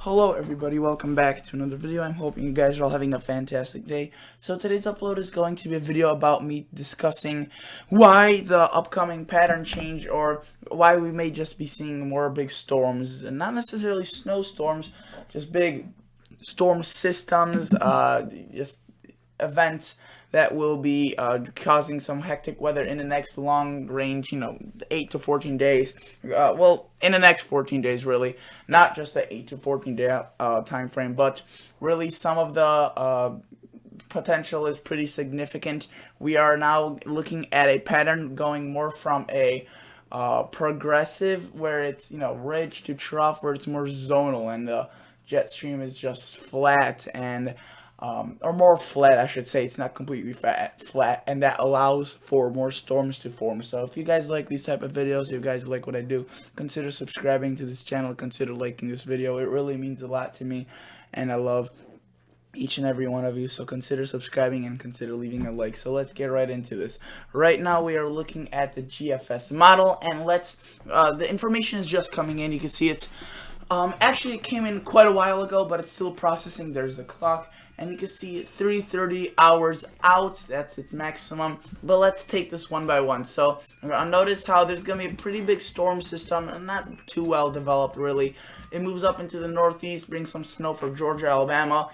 Hello everybody, welcome back to another video. I'm hoping you guys are all having a fantastic day. So today's upload is going to be a video about me discussing why the upcoming pattern change, or why we may just be seeing more big storms, and not necessarily snowstorms, just big storm systems, just events that will be causing some hectic weather in the next long range, 8 to 14 days. Well, in the next 14 days, really. Not just the 8 to 14 day time frame, but really some of the potential is pretty significant. We are now looking at a pattern going more from a progressive, where it's, ridge, to trough, where it's more zonal, and the jet stream is just flat and or more flat, I should say. It's not completely flat, and that allows for more storms to form. So if you guys like these type of videos, if you guys like what I do, consider subscribing to this channel, consider liking this video. It really means a lot to me, and I love each and every one of you, so consider subscribing and consider leaving a like. So let's get right into this. Right now we are looking at the GFS model, and the information is just coming in. You can see it's actually it came in quite a while ago, but it's still processing. There's the clock, and you can see 3:30 hours out. That's its maximum. But let's take this one by one. So notice how there's gonna be a pretty big storm system, and not too well developed really. It moves up into the northeast, brings some snow for Georgia, Alabama,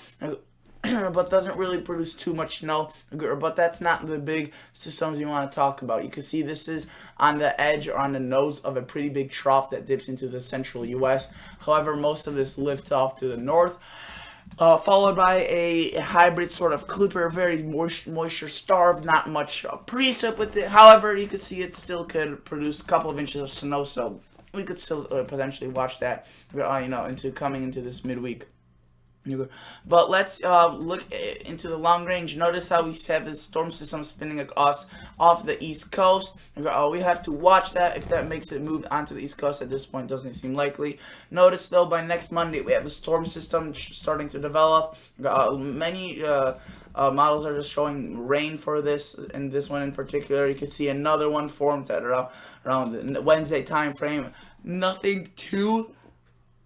but doesn't really produce too much snow. But that's not the big systems you want to talk about. You can see this is on the edge, or on the nose of a pretty big trough that dips into the central U.S. However, most of this lifts off to the north, followed by a hybrid sort of clipper, very moisture starved, not much precip with it. However, you can see it still could produce a couple of inches of snow, so we could still potentially watch that, coming into this midweek. But let's look into the long range. Notice how we have this storm system spinning across off the east coast. We have to watch that. If that makes it move onto the east coast, at this point doesn't seem likely. Notice though, by next Monday we have the storm system starting to develop. Many models are just showing rain for this, and this one in particular. You can see another one formed at around the Wednesday time frame. Nothing too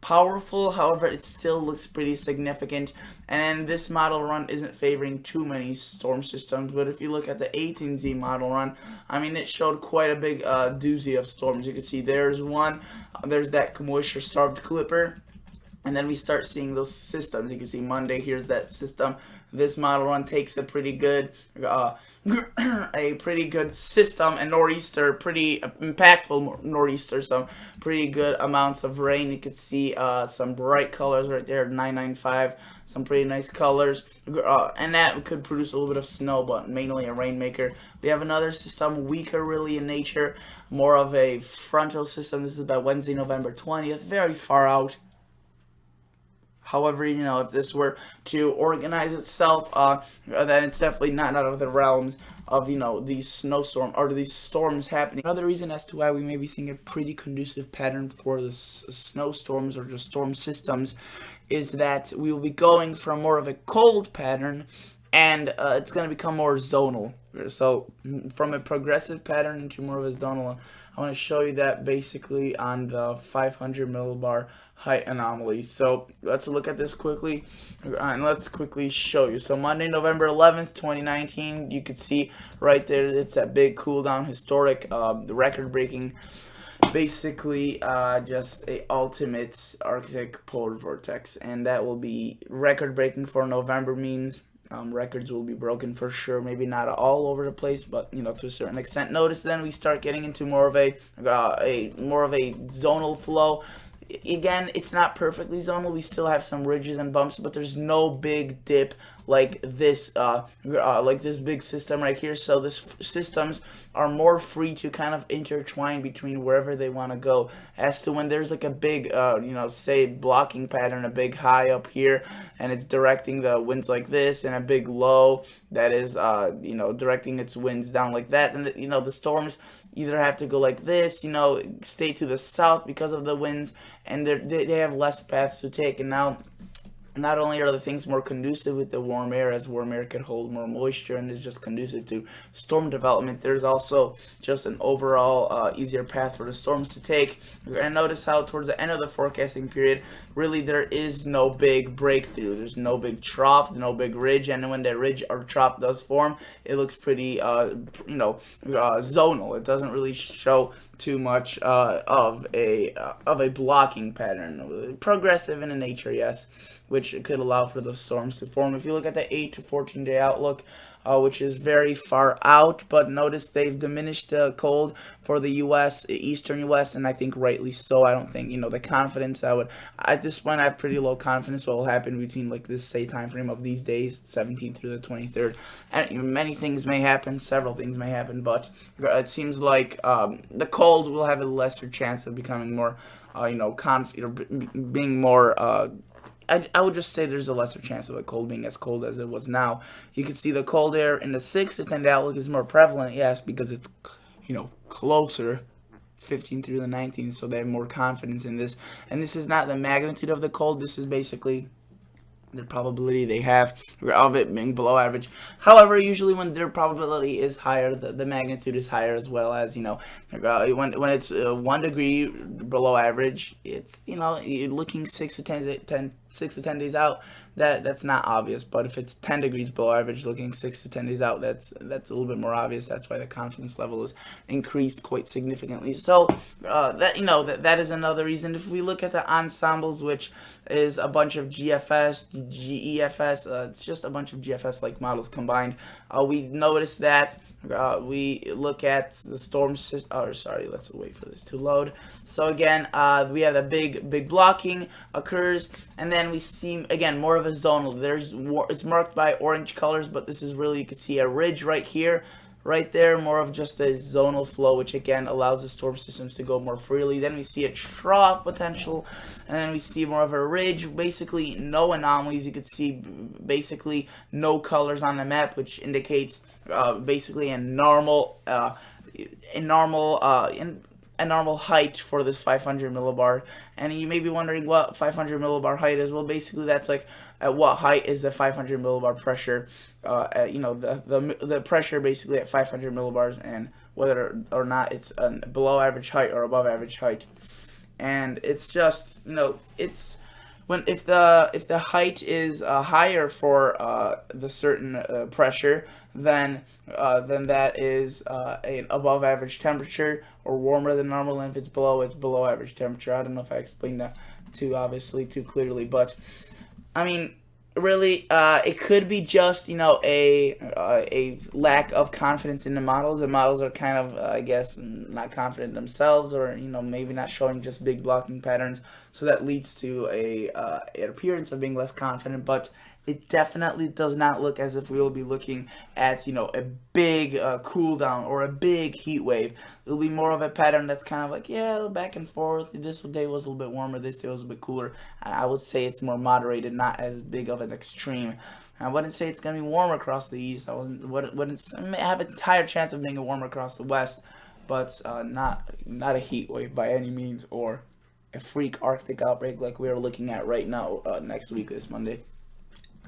powerful, however, it still looks pretty significant. And this model run isn't favoring too many storm systems, but if you look at the 18Z model run, I mean, it showed quite a big doozy of storms. You can see there's one, there's that moisture starved clipper, and then we start seeing those systems. You can see Monday, here's that system. This model run takes a pretty good system, and nor'easter, pretty impactful nor'easter, some pretty good amounts of rain. You can see some bright colors right there, 995, some pretty nice colors, and that could produce a little bit of snow, but mainly a rainmaker. We have another system, weaker really in nature, more of a frontal system. This is about Wednesday, November 20th, very far out. However, if this were to organize itself, then it's definitely not out of the realms of, these snowstorms or these storms happening. Another reason as to why we may be seeing a pretty conducive pattern for the snowstorms or just storm systems is that we will be going from more of a cold pattern, and it's going to become more zonal. So from a progressive pattern into more of a zonal, I want to show you that basically on the 500 millibar height anomaly. So let's look at this quickly, and let's quickly show you. So Monday, November 11th, 2019, you could see right there, it's that big cool down, historic, record-breaking, basically just a ultimate Arctic polar vortex, and that will be record-breaking for November. Means records will be broken for sure, maybe not all over the place, but to a certain extent. Notice then we start getting into more of a zonal flow. Again, it's not perfectly zonal. We still have some ridges and bumps, but there's no big dip like this big system right here. So this systems are more free to kind of intertwine between wherever they want to go. As to when there's like a big say blocking pattern, a big high up here, and it's directing the winds like this, and a big low that is directing its winds down like that, and the storms either have to go like this, stay to the south because of the winds, and they have less paths to take. And now not only are the things more conducive with the warm air, as warm air can hold more moisture and is just conducive to storm development, there's also just an overall easier path for the storms to take. And notice how towards the end of the forecasting period, really there is no big breakthrough. There's no big trough, no big ridge, and when that ridge or trough does form, it looks pretty, zonal. It doesn't really show too much of a blocking pattern. Progressive in nature, yes, which could allow for those storms to form. If you look at the 8 to 14 day outlook, which is very far out, but notice they've diminished the cold for the U.S., eastern U.S., and I think rightly so. I don't think, the confidence at this point, I have pretty low confidence what will happen between, like, this, say, time frame of these days, 17th through the 23rd. And many things may happen, several things may happen, but it seems like the cold will have a lesser chance of becoming more, being more, I would just say there's a lesser chance of the cold being as cold as it was now. You can see the cold air in the 6 to 10 day outlook is more prevalent, yes, because it's, closer, 15 through the 19, so they have more confidence in this. And this is not the magnitude of the cold, this is basically the probability they have of it being below average. However, usually when their probability is higher, the magnitude is higher as well, as when it's 1 degree below average, it's you're looking 6 to 10 days out. That's not obvious, but if it's 10 degrees below average, looking 6 to 10 days out, that's a little bit more obvious. That's why the confidence level is increased quite significantly. So that is another reason. If we look at the ensembles, which is a bunch of GFS, GEFS, it's just a bunch of GFS-like models combined. We notice that we look at the storm system. Let's wait for this to load. So again, we have a big blocking occurs, and then we see again more of a zonal. It's marked by orange colors, but this is really, you can see a ridge right here, right there, more of just a zonal flow, which again allows the storm systems to go more freely. Then we see a trough potential, and then we see more of a ridge, basically no anomalies. You could see basically no colors on the map, which indicates basically a normal height for this 500 millibar. And you may be wondering what 500 millibar height is. Well, basically that's like at what height is the 500 millibar pressure, the pressure basically at 500 millibars, and whether or not it's a below average height or above average height. And it's just, it's if the height is higher for the certain pressure, then that is an above average temperature or warmer than normal. And if it's below average temperature. I don't know if I explained that too clearly, but I mean, really, it could be just a lack of confidence in the models. The models are kind of I guess not confident themselves, or maybe not showing just big blocking patterns, so that leads to an appearance of being less confident. But it definitely does not look as if we will be looking at a big cool down or a big heat wave. It'll be more of a pattern that's kind of like, back and forth. This day was a little bit warmer, this day was a bit cooler. I would say it's more moderated, not as big of an extreme. I wouldn't say it's going to be warmer across the east. I wouldn't have a higher chance of being warmer across the west, but not a heat wave by any means, or a freak Arctic outbreak like we are looking at right now next week, this Monday.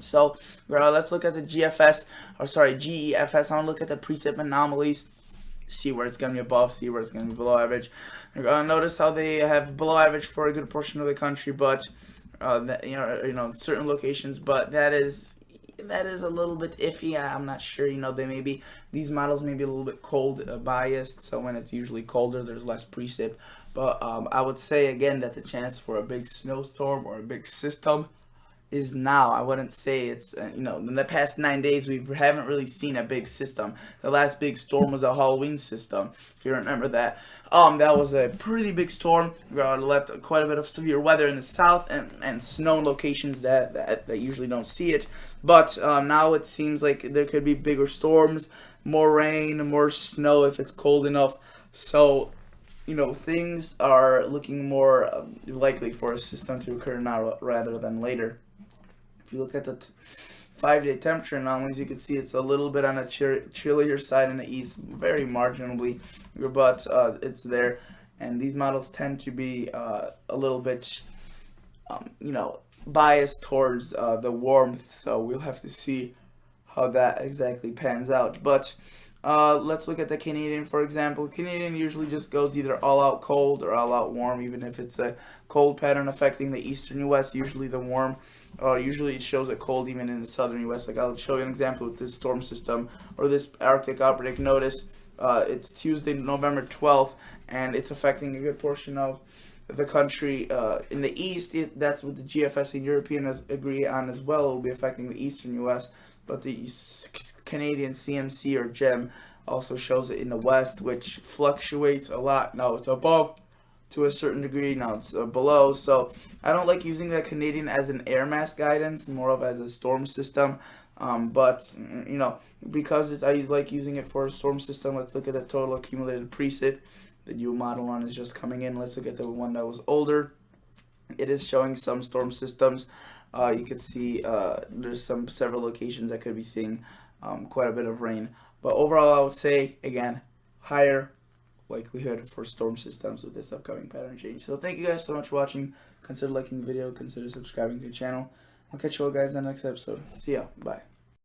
So let's look at the GFS, GEFS. I want to look at the precip anomalies, see where it's going to be above, see where it's going to be below average. Notice how they have below average for a good portion of the country, but certain locations. But that is a little bit iffy. I'm not sure. These models may be a little bit cold biased. So when it's usually colder, there's less precip. But I would say again that the chance for a big snowstorm or a big system is now. I wouldn't say it's, in the past 9 days, we haven't really seen a big system. The last big storm was a Halloween system, if you remember that. That was a pretty big storm. Left quite a bit of severe weather in the south, and snow in locations that usually don't see it. But now it seems like there could be bigger storms, more rain, more snow if it's cold enough. So things are looking more likely for a system to occur now rather than later. If you look at the 5-day temperature anomalies, you can see it's a little bit on the chillier side in the east, very marginally, but it's there. And these models tend to be a little bit, biased towards the warmth, so we'll have to see how that exactly pans out. But let's look at the Canadian, for example. Canadian usually just goes either all out cold or all out warm, even if it's a cold pattern affecting the eastern U.S. Usually the warm, usually it shows a cold even in the southern U.S. Like I'll show you an example with this storm system or this Arctic outbreak. Notice it's Tuesday, November 12th, and it's affecting a good portion of the country in the east. That's what the GFS and Europeans agree on as well. It will be affecting the eastern U.S., but the Canadian CMC or GEM also shows it in the west, which fluctuates a lot. Now it's above to a certain degree, now it's below. So I don't like using the Canadian as an air mass guidance, more of as a storm system. But you know, because I like using it for a storm system, let's look at the total accumulated precip. The new model one is just coming in. Let's look at the one that was older. It is showing some storm systems. You can see there's several locations that could be seeing quite a bit of rain. But overall, I would say, again, higher likelihood for storm systems with this upcoming pattern change. So thank you guys so much for watching. Consider liking the video. Consider subscribing to the channel. I'll catch you all guys in the next episode. See ya. Bye.